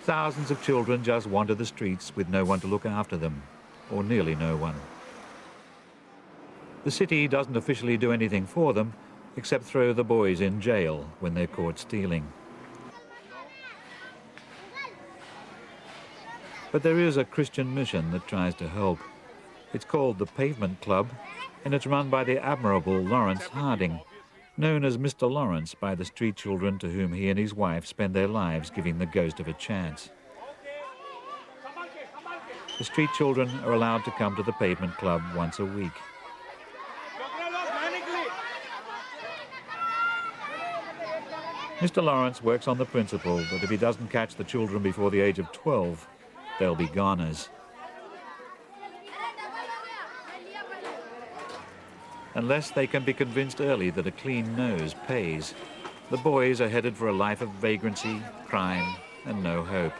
Thousands of children just wander the streets with no one to look after them, or nearly no one. The city doesn't officially do anything for them, except throw the boys in jail when they're caught stealing. But there is a Christian mission that tries to help. It's called the Pavement Club, and it's run by the admirable Lawrence Harding, known as Mr. Lawrence by the street children to whom he and his wife spend their lives giving the ghost of a chance. The street children are allowed to come to the Pavement Club once a week. Mr. Lawrence works on the principle that if he doesn't catch the children before the age of 12, they'll be goners. Unless they can be convinced early that a clean nose pays, the boys are headed for a life of vagrancy, crime, and no hope.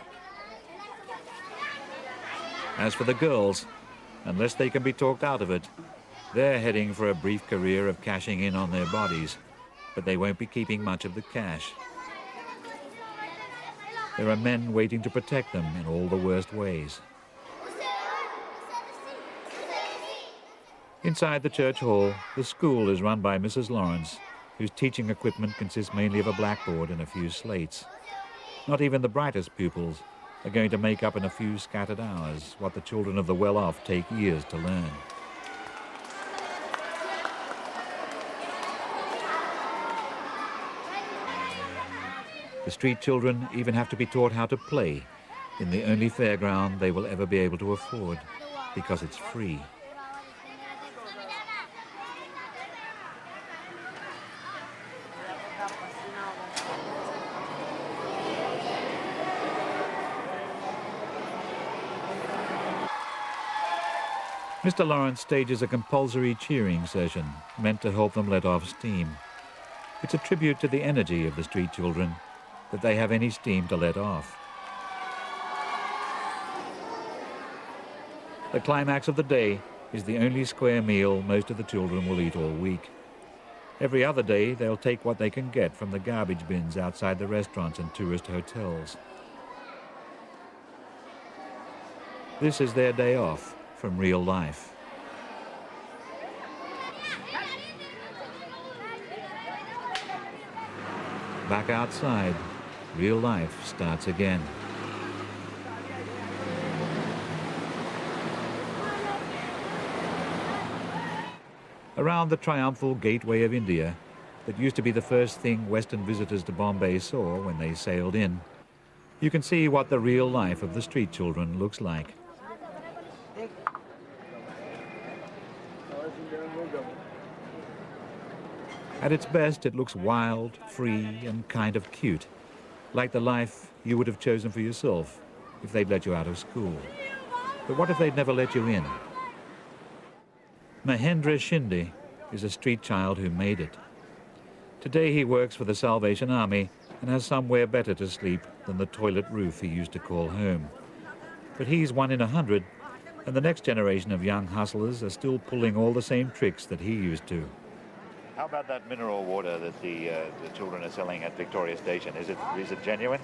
As for the girls, unless they can be talked out of it, they're heading for a brief career of cashing in on their bodies, but they won't be keeping much of the cash. There are men waiting to protect them in all the worst ways. Inside the church hall, the school is run by Mrs. Lawrence, whose teaching equipment consists mainly of a blackboard and a few slates. Not even the brightest pupils are going to make up in a few scattered hours what the children of the well-off take years to learn. The street children even have to be taught how to play in the only fairground they will ever be able to afford, because it's free. Mr. Lawrence stages a compulsory cheering session meant to help them let off steam. It's a tribute to the energy of the street children that they have any steam to let off. The climax of the day is the only square meal most of the children will eat all week. Every other day they'll take what they can get from the garbage bins outside the restaurants and tourist hotels. This is their day off from real life. Back outside, real life starts again. Around the triumphal gateway of India, that used to be the first thing Western visitors to Bombay saw when they sailed in, you can see what the real life of the street children looks like. At its best, it looks wild, free, and kind of cute, like the life you would have chosen for yourself if they'd let you out of school. But what if they'd never let you in? Mahendra Shinde is a street child who made it. Today he works for the Salvation Army and has somewhere better to sleep than the toilet roof he used to call home. But he's 1 in 100, and the next generation of young hustlers are still pulling all the same tricks that he used to. How about that mineral water that the children are selling at Victoria Station? Is it genuine?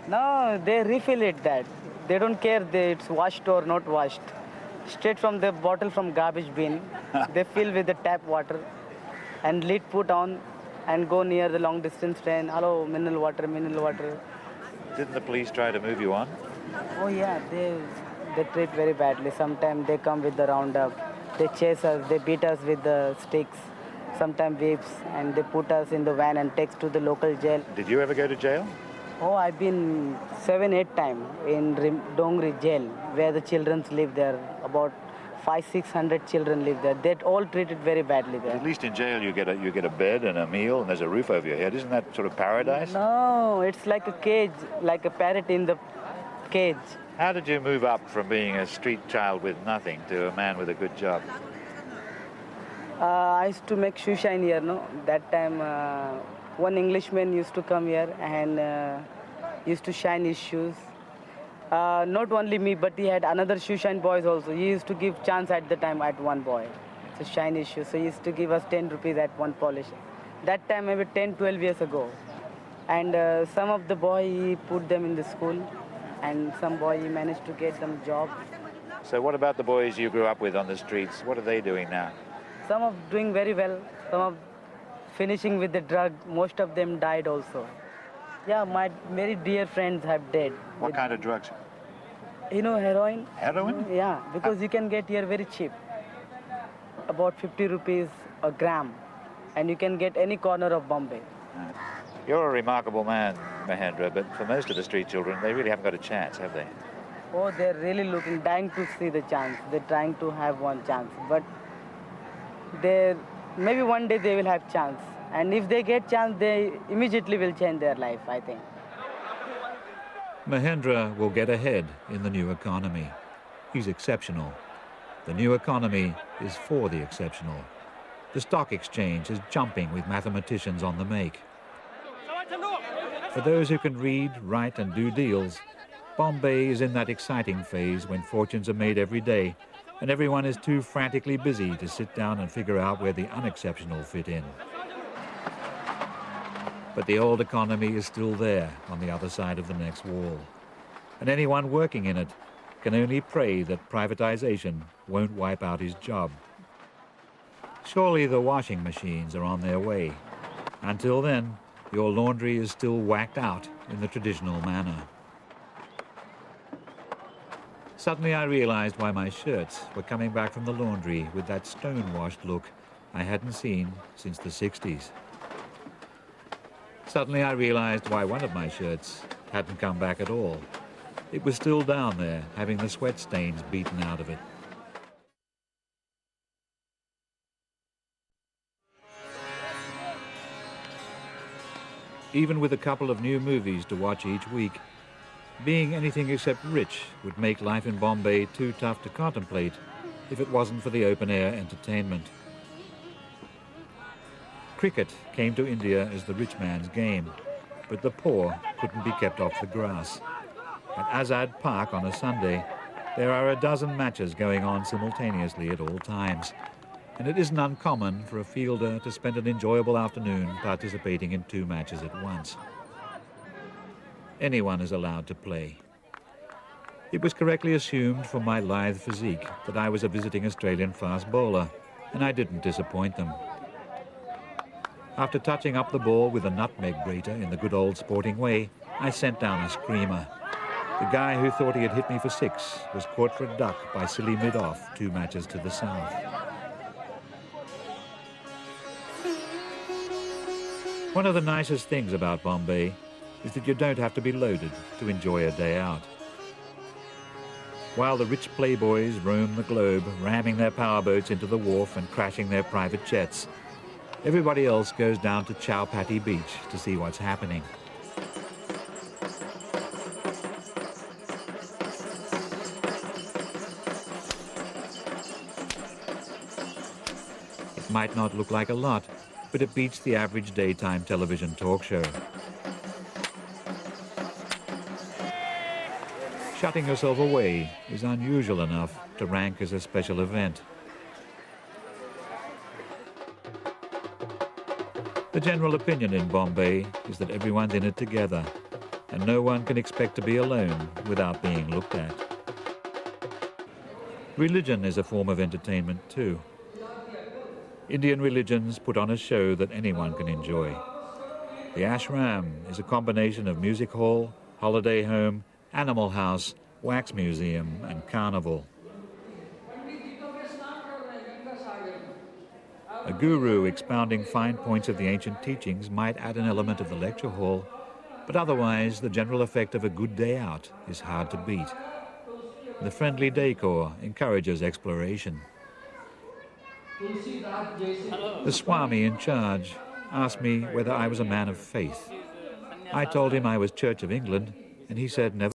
No, they refill it that. They don't care that it's washed or not washed. Straight from the bottle from garbage bin, they fill with the tap water and lid put on and go near the long distance train. Hello, mineral water, mineral water. Didn't the police try to move you on? Oh yeah, they treat very badly. Sometimes they come with the roundup. They chase us, they beat us with the sticks. Sometimes whips, and they put us in the van and takes to the local jail. Did you ever go to jail? Oh, I've been 7-8 times in Dongri jail, where the children live there. About 500-600 children live there. They're all treated very badly there. At least in jail you get a bed and a meal and there's a roof over your head. Isn't that sort of paradise? No, it's like a cage, like a parrot in the cage. How did you move up from being a street child with nothing to a man with a good job? I used to make shoe shine here, no? That time, one Englishman used to come here and used to shine his shoes. Not only me, but he had another shoe shine boys also. He used to give chance at the time at one boy to shine his shoes. So he used to give us 10 rupees at one polish. That time, maybe 10, 12 years ago. And some of the boy, he put them in the school. and some boy he managed to get them job. So what about the boys you grew up with on the streets? What are they doing now? Some of doing very well, some of finishing with the drug. Most of them died also. Yeah, my very dear friends have died. What kind of drugs? You know, heroin? Heroin? Yeah, because you can get here very cheap. About 50 rupees a gram. And you can get any corner of Bombay. You're a remarkable man, Mahendra, but for most of the street children, they really haven't got a chance, have they? Oh, they're really dying to see the chance. They're trying to have one chance. But maybe one day they will have chance. And if they get chance, they immediately will change their life, I think. Mahendra will get ahead in the new economy. He's exceptional. The new economy is for the exceptional. The stock exchange is jumping with mathematicians on the make. For those who can read, write and do deals, Bombay is in that exciting phase when fortunes are made every day and everyone is too frantically busy to sit down and figure out where the unexceptional fit in. But the old economy is still there on the other side of the next wall. And anyone working in it can only pray that privatization won't wipe out his job. Surely the washing machines are on their way. Until then, your laundry is still whacked out in the traditional manner. Suddenly I realized why my shirts were coming back from the laundry with that stone-washed look I hadn't seen since the 60s. Suddenly I realized why one of my shirts hadn't come back at all. It was still down there, having the sweat stains beaten out of it. Even with a couple of new movies to watch each week, being anything except rich would make life in Bombay too tough to contemplate if it wasn't for the open-air entertainment. Cricket came to India as the rich man's game, but the poor couldn't be kept off the grass. At Azad Park on a Sunday, there are a dozen matches going on simultaneously at all times, and it isn't uncommon for a fielder to spend an enjoyable afternoon participating in 2 matches at once. Anyone is allowed to play. It was correctly assumed from my lithe physique that I was a visiting Australian fast bowler, and I didn't disappoint them. After touching up the ball with a nutmeg grater in the good old sporting way, I sent down a screamer. The guy who thought he had hit me for 6 was caught for a duck by silly mid-off 2 matches to the south. One of the nicest things about Bombay is that you don't have to be loaded to enjoy a day out. While the rich playboys roam the globe, ramming their powerboats into the wharf and crashing their private jets, everybody else goes down to Chowpatty Beach to see what's happening. It might not look like a lot, but it beats the average daytime television talk show. Shutting yourself away is unusual enough to rank as a special event. The general opinion in Bombay is that everyone's in it together, and no one can expect to be alone without being looked at. Religion is a form of entertainment too. Indian religions put on a show that anyone can enjoy. The ashram is a combination of music hall, holiday home, animal house, wax museum and carnival. A guru expounding fine points of the ancient teachings might add an element of the lecture hall, but otherwise the general effect of a good day out is hard to beat. The friendly decor encourages exploration. The Swami in charge asked me whether I was a man of faith. I told him I was Church of England, and he said never.